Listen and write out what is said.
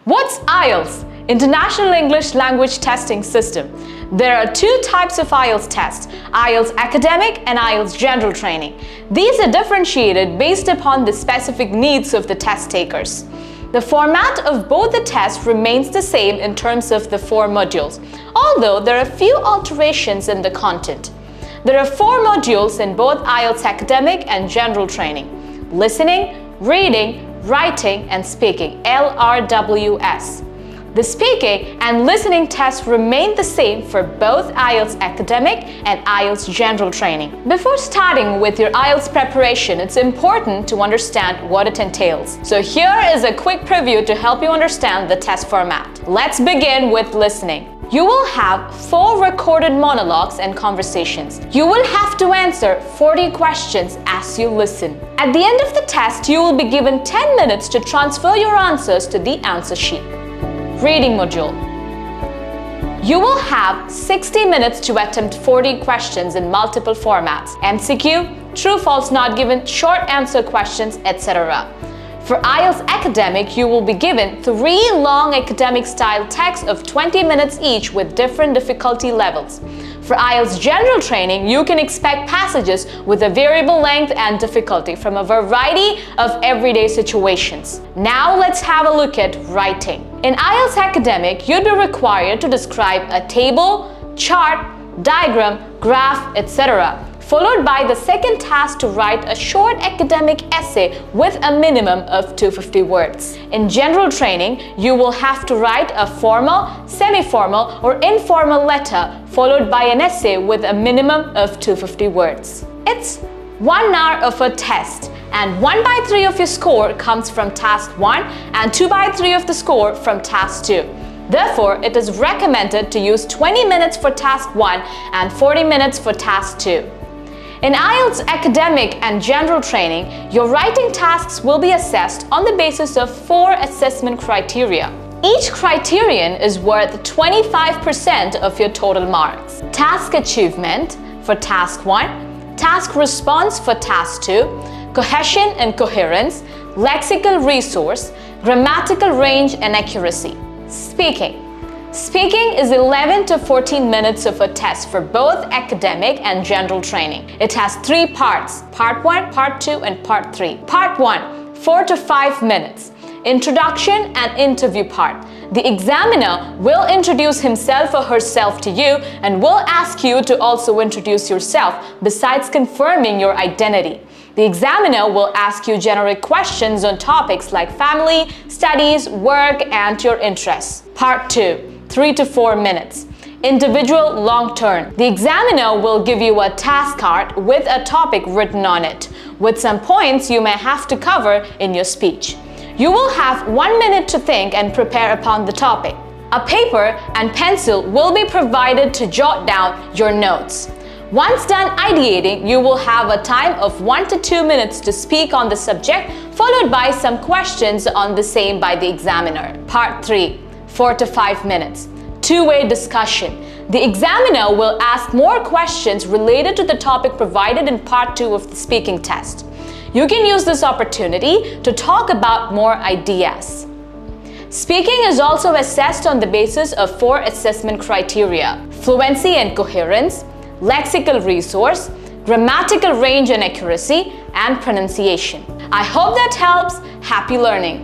What's IELTS? International English Language Testing System. There are two types of IELTS tests, IELTS Academic and IELTS General Training. These are differentiated based upon the specific needs of the test takers. The format of both the tests remains the same in terms of the 4 modules, although there are a few alterations in the content. There are 4 modules in both IELTS Academic and General Training: listening, reading, writing, and speaking, LRWS. The speaking and listening tests remain the same for both IELTS Academic and IELTS General Training. Before starting with your IELTS preparation, it's important to understand what it entails. So here is a quick preview to help you understand the test format. Let's begin with listening. You will have 4 recorded monologues and conversations. You will have to answer 40 questions as you listen. At the end of the test, you will be given 10 minutes to transfer your answers to the answer sheet. Reading module. You will have 60 minutes to attempt 40 questions in multiple formats: MCQ, true, false, not given, short answer questions, etc. For IELTS Academic, you will be given 3 long academic-style texts of 20 minutes each with different difficulty levels. For IELTS General Training, you can expect passages with a variable length and difficulty from a variety of everyday situations. Now let's have a look at writing. In IELTS Academic, you'd be required to describe a table, chart, diagram, graph, etc., followed by the second task to write a short academic essay with a minimum of 250 words. In General Training, you will have to write a formal, semi-formal, or informal letter followed by an essay with a minimum of 250 words. It's 1 hour of a test, and 1/3 of your score comes from task 1 and 2/3 of the score from task 2. Therefore, it is recommended to use 20 minutes for task 1 and 40 minutes for task 2. In IELTS Academic and General Training, your writing tasks will be assessed on the basis of 4 assessment criteria. Each criterion is worth 25% of your total marks. Task achievement for task 1, task response for task 2, cohesion and coherence, lexical resource, grammatical range and accuracy. Speaking. Speaking is 11 to 14 minutes of a test for both academic and general training. It has 3 parts: part 1, part 2, and part 3. Part 1, 4 to 5 minutes. Introduction and interview part. The examiner will introduce himself or herself to you and will ask you to also introduce yourself besides confirming your identity. The examiner will ask you generic questions on topics like family, studies, work, and your interests. Part 2, 3 to 4 minutes. Individual long turn. The examiner will give you a task card with a topic written on it, with some points you may have to cover in your speech. You will have 1 minute to think and prepare upon the topic. A paper and pencil will be provided to jot down your notes. Once done ideating, you will have a time of 1 to 2 minutes to speak on the subject, followed by some questions on the same by the examiner. Part 3, 4 to 5 minutes. Two-way discussion. The examiner will ask more questions related to the topic provided in part 2 of the speaking test. You can use this opportunity to talk about more ideas. Speaking is also assessed on the basis of 4 assessment criteria: fluency and coherence, lexical resource, grammatical range and accuracy, and pronunciation. I hope that helps. Happy learning!